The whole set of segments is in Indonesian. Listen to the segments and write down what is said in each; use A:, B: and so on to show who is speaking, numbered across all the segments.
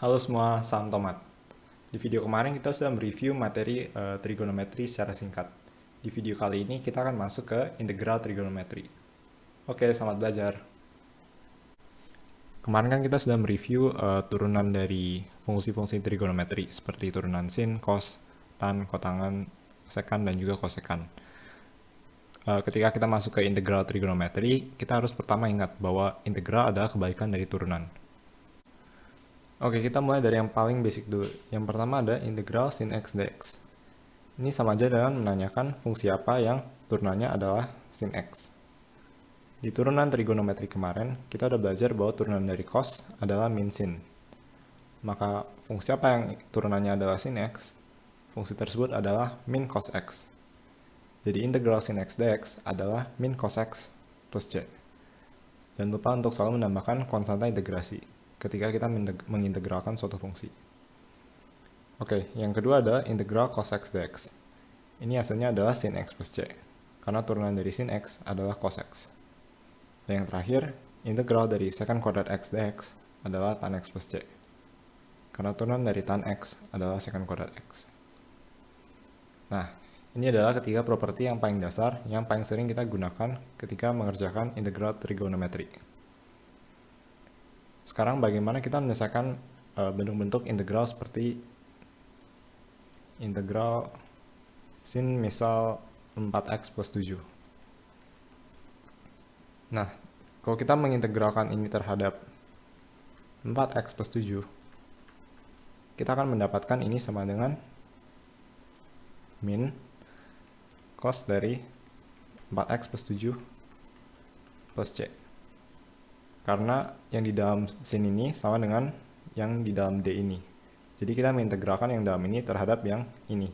A: Halo semua, salam tomat. Di video kemarin kita sudah mereview materi trigonometri secara singkat. Di video kali ini kita akan masuk ke integral trigonometri. Oke, selamat belajar. Kemarin kan kita sudah mereview turunan dari fungsi-fungsi trigonometri seperti turunan sin, cos, tan, kotangan, sekan, dan juga kosekan. Ketika kita masuk ke integral trigonometri, kita harus pertama ingat bahwa integral adalah kebalikan dari turunan. Oke, kita mulai dari yang paling basic dulu. Yang pertama ada integral sin x dx. Ini sama aja dengan menanyakan fungsi apa yang turunannya adalah sin x. Di turunan trigonometri kemarin, kita udah belajar bahwa turunan dari cos adalah min sin. Maka fungsi apa yang turunannya adalah sin x? Fungsi tersebut adalah min cos x. Jadi integral sin x dx adalah min cos x plus c. Jangan lupa untuk selalu menambahkan konstanta integrasi ketika kita mengintegralkan suatu fungsi. Oke, yang kedua adalah integral cos x dx. Ini hasilnya adalah sin x plus c, karena turunan dari sin x adalah cos x. Dan yang terakhir, integral dari secant kuadrat x dx adalah tan x plus c, karena turunan dari tan x adalah secant kuadrat x. Nah, ini adalah ketiga properti yang paling dasar yang paling sering kita gunakan ketika mengerjakan integral trigonometri. Sekarang bagaimana kita menyelesaikan bentuk-bentuk integral seperti integral sin misal 4x plus 7. Nah, kalau kita mengintegralkan ini terhadap 4x plus 7, kita akan mendapatkan ini sama dengan min cos dari 4x plus 7 plus c. Karena yang di dalam sin ini sama dengan yang di dalam d ini. Jadi kita mengintegralkan yang dalam ini terhadap yang ini.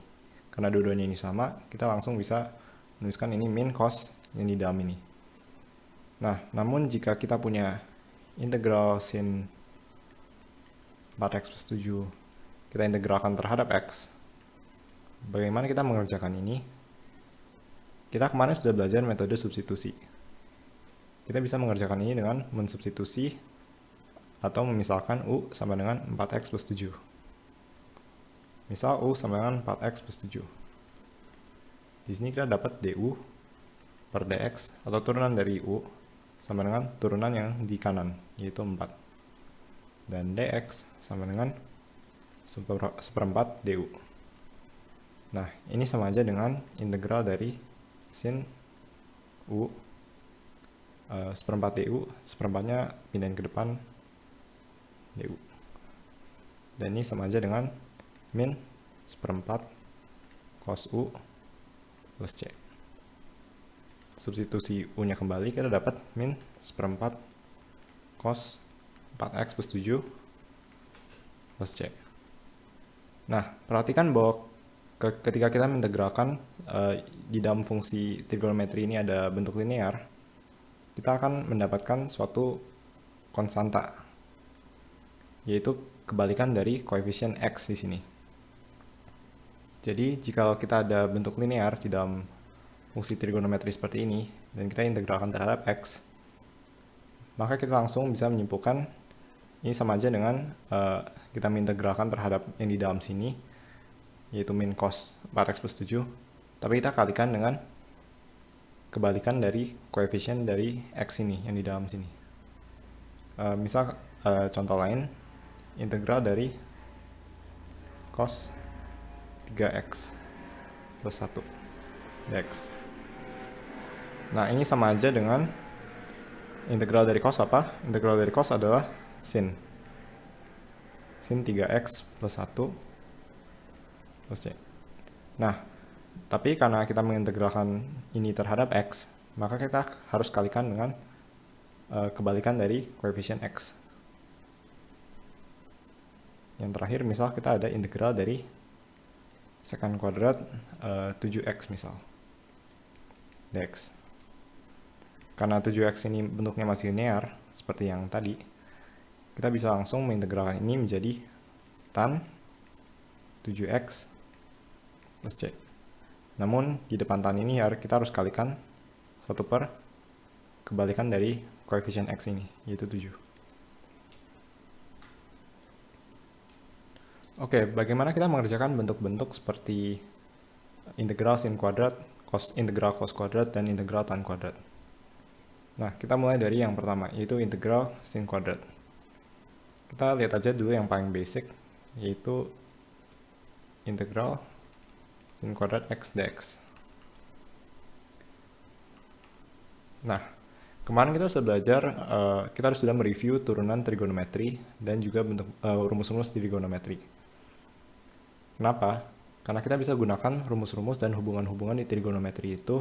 A: Karena dua-duanya ini sama, kita langsung bisa menuliskan ini min cos yang di dalam ini. Nah, namun jika kita punya integral sin 4x plus 7, kita integralkan terhadap x, bagaimana kita mengerjakan ini? Kita kemarin sudah belajar metode substitusi. Kita bisa mengerjakan ini dengan mensubstitusi atau memisalkan u sama dengan 4x plus 7. Misal u sama dengan 4x plus 7. Di sini kita dapat du per dx atau turunan dari u sama dengan turunan yang di kanan, yaitu 4. Dan dx sama dengan seperempat du. Nah, ini sama aja dengan integral dari sin u seperempat du, seperempatnya pindahin ke depan du. Dan ini sama aja dengan min seperempat cos u plus c. Substitusi u nya kembali, kita dapat min seperempat cos 4x plus 7 plus c. Nah, perhatikan bahwa ketika kita mengintegralkan di dalam fungsi trigonometri ini ada bentuk linear, kita akan mendapatkan suatu konstanta, yaitu kebalikan dari koefisien x di sini. Jadi, jika kita ada bentuk linear di dalam fungsi trigonometri seperti ini, dan kita integralkan terhadap x, maka kita langsung bisa menyimpulkan ini sama aja dengan kita mengintegralkan terhadap yang di dalam sini, yaitu min cos 4x plus 7, tapi kita kalikan dengan kebalikan dari koefisien dari x ini yang di dalam sini. Misal contoh lain, integral dari cos 3x plus 1 dx. Nah, ini sama aja dengan integral dari cos apa? Integral dari cos adalah sin 3x plus 1 plus c. Nah, tapi karena kita mengintegralkan ini terhadap x, maka kita harus kalikan dengan kebalikan dari koefisien x. Yang terakhir, misal kita ada integral dari secant kuadrat 7x misal dx. Karena 7x ini bentuknya masih linear, seperti yang tadi, kita bisa langsung mengintegralkan ini menjadi tan 7x plus c. Namun, di depan tan ini kita harus kalikan 1 per kebalikan dari koefisien x ini, yaitu 7. Oke, bagaimana kita mengerjakan bentuk-bentuk seperti integral sin kuadrat, integral cos kuadrat, dan integral tan kuadrat? Nah, kita mulai dari yang pertama, yaitu integral sin kuadrat. Kita lihat aja dulu yang paling basic, yaitu integral sin kuadrat x dx. Nah, kemarin kita sudah belajar, kita sudah mereview turunan trigonometri dan juga bentuk rumus-rumus trigonometri. Kenapa? Karena kita bisa gunakan rumus-rumus dan hubungan-hubungan di trigonometri itu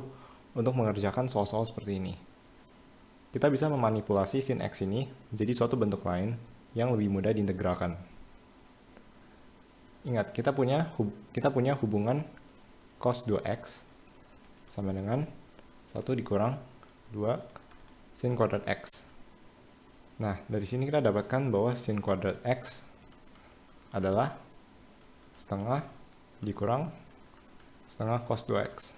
A: untuk mengerjakan soal-soal seperti ini. Kita bisa memanipulasi sin x ini menjadi suatu bentuk lain yang lebih mudah diintegralkan. Ingat, kita punya hubungan cos 2x sama dengan 1 dikurang 2 sin kuadrat x. Nah, dari sini kita dapatkan bahwa sin kuadrat x adalah setengah dikurang setengah cos 2x.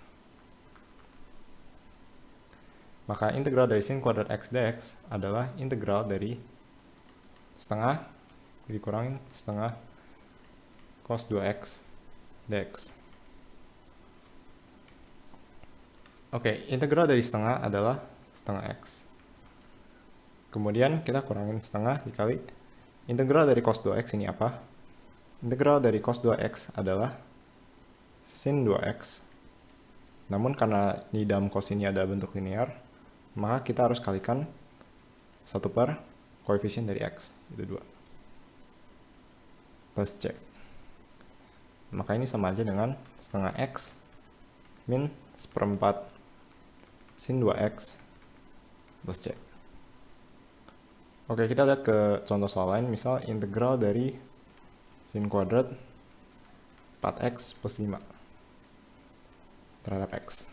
A: Maka integral dari sin kuadrat x dx adalah integral dari setengah dikurangin setengah cos 2x dx. Oke, integral dari setengah adalah setengah x. Kemudian kita kurangin setengah dikali integral dari cos 2x ini apa? Integral dari cos 2x adalah sin 2x. Namun karena di dalam cos ini ada bentuk linear, maka kita harus kalikan 1 per koefisien dari x, itu 2. Plus c. Maka ini sama aja dengan setengah x min seperempat sin 2x plus c. Oke, kita lihat ke contoh soal lain, misal integral dari sin kuadrat 4x plus 5 terhadap x.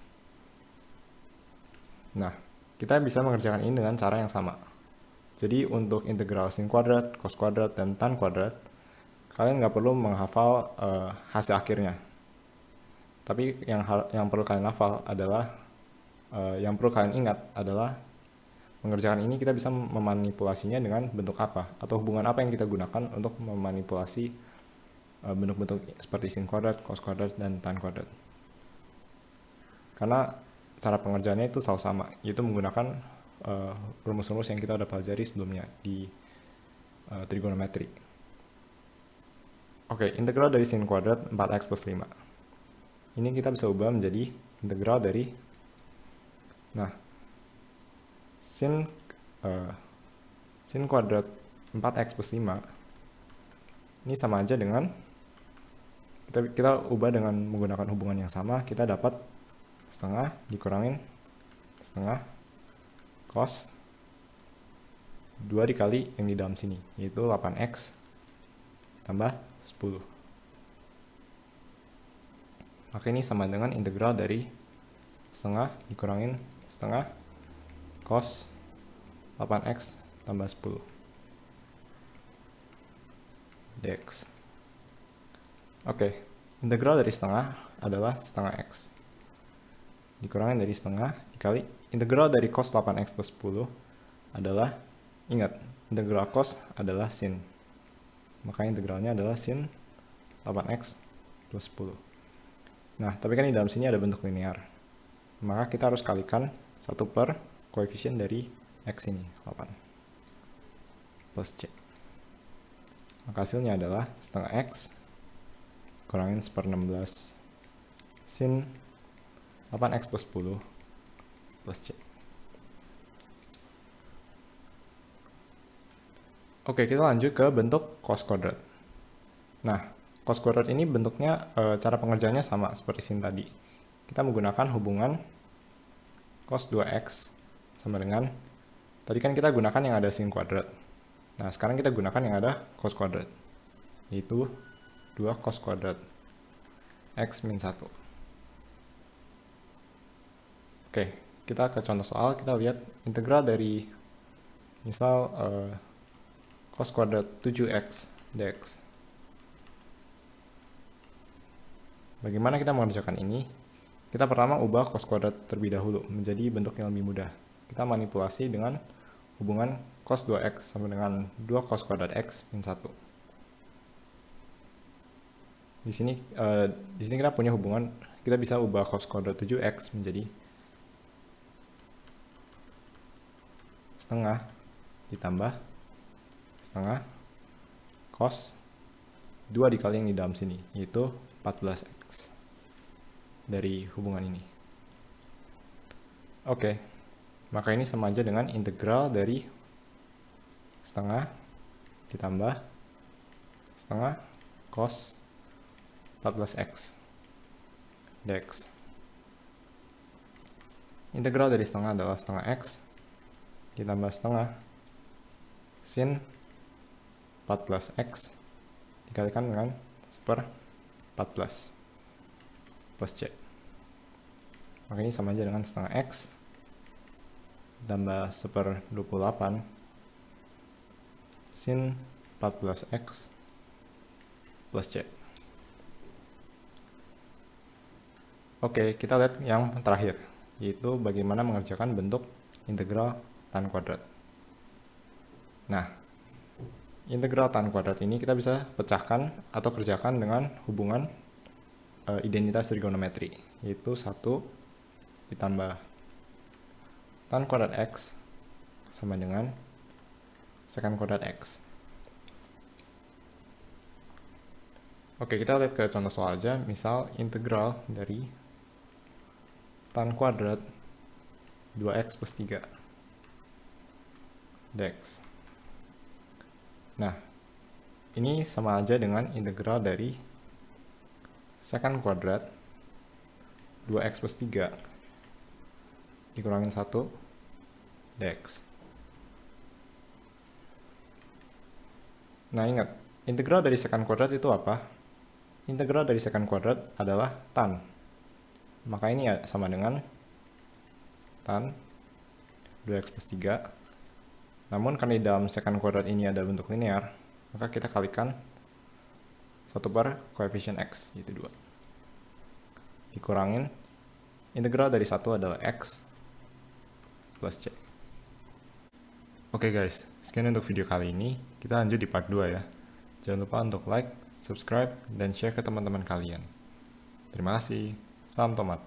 A: Nah, kita bisa mengerjakan ini dengan cara yang sama. Jadi untuk integral sin kuadrat, cos kuadrat, dan tan kuadrat, kalian nggak perlu menghafal hasil akhirnya. Tapi yang perlu kalian hafal adalah, yang perlu kalian ingat adalah mengerjakan ini kita bisa memanipulasinya dengan bentuk apa atau hubungan apa yang kita gunakan untuk memanipulasi bentuk-bentuk seperti sin kuadrat, cos kuadrat, dan tan kuadrat. Karena cara pengerjaannya itu selalu sama, yaitu menggunakan rumus-rumus yang kita udah pelajari sebelumnya di trigonometri. Oke, integral dari sin kuadrat 4x plus 5. Ini kita bisa ubah menjadi integral dari, nah, sin kuadrat 4x plus 5 ini sama aja dengan kita ubah dengan menggunakan hubungan yang sama, kita dapat setengah dikurangin setengah cos 2 dikali yang di dalam sini, yaitu 8x tambah 10. Maka ini sama dengan integral dari setengah dikurangin setengah cos 8x tambah 10 dx. Oke, integral dari setengah adalah setengah x dikurangin dari setengah dikali integral dari cos 8x plus 10 adalah, ingat, integral cos adalah sin. Maka integralnya adalah sin 8x plus 10. Nah, tapi kan di dalam sini ada bentuk linear. Maka kita harus kalikan 1 per koefisien dari x ini, 8 plus c. Maka hasilnya adalah setengah x kurangin 1/16 sin 8x plus 10 plus c. Oke, kita lanjut ke bentuk cos kuadrat. Nah, cos kuadrat ini bentuknya, cara pengerjaannya sama seperti sin tadi. Kita menggunakan hubungan cos 2x sama dengan, tadi kan kita gunakan yang ada sin kuadrat. Nah, sekarang kita gunakan yang ada cos kuadrat, yaitu 2 cos kuadrat x min 1. Oke, kita ke contoh soal, kita lihat integral dari, misal, cos kuadrat 7x dx. Bagaimana kita mengerjakan ini? Kita pertama ubah cos kuadrat terlebih dahulu menjadi bentuk yang lebih mudah. Kita manipulasi dengan hubungan cos 2x sama dengan 2 cos kuadrat x min 1. Di sini kita punya hubungan, kita bisa ubah cos kuadrat 7x menjadi setengah ditambah setengah cos 2 dikali yang di dalam sini, yaitu 14x dari hubungan ini. Oke, maka ini sama aja dengan integral dari setengah ditambah setengah cos 14x dx. Integral dari setengah adalah setengah x ditambah setengah sin 14x dikalikan dengan 1/14 plus c. Maka ini sama aja dengan setengah x tambah 1/28 sin 14x plus c. Oke, kita lihat yang terakhir, yaitu bagaimana mengerjakan bentuk integral tan kuadrat. Nah, integral tan kuadrat ini kita bisa pecahkan atau kerjakan dengan hubungan identitas trigonometri, yaitu 1 ditambah tan kuadrat x sama dengan secant kuadrat x. Oke, kita lihat ke contoh soal aja. Misal integral dari tan kuadrat 2x plus 3 dx. Nah, ini sama aja dengan integral dari secant kuadrat 2x plus 3 dikurangin 1 dx. Nah, ingat, integral dari secant kuadrat itu apa? Integral dari secant kuadrat adalah tan. Maka ini ya sama dengan tan 2x plus 3. Namun karena di dalam secant kuadrat ini ada bentuk linear, maka kita kalikan 1 per koefisien x, yaitu 2. Dikurangin, integral dari 1 adalah x plus c. Oke guys, sekian untuk video kali ini. Kita lanjut di part 2 ya. Jangan lupa untuk like, subscribe, dan share ke teman-teman kalian. Terima kasih. Salam tomat.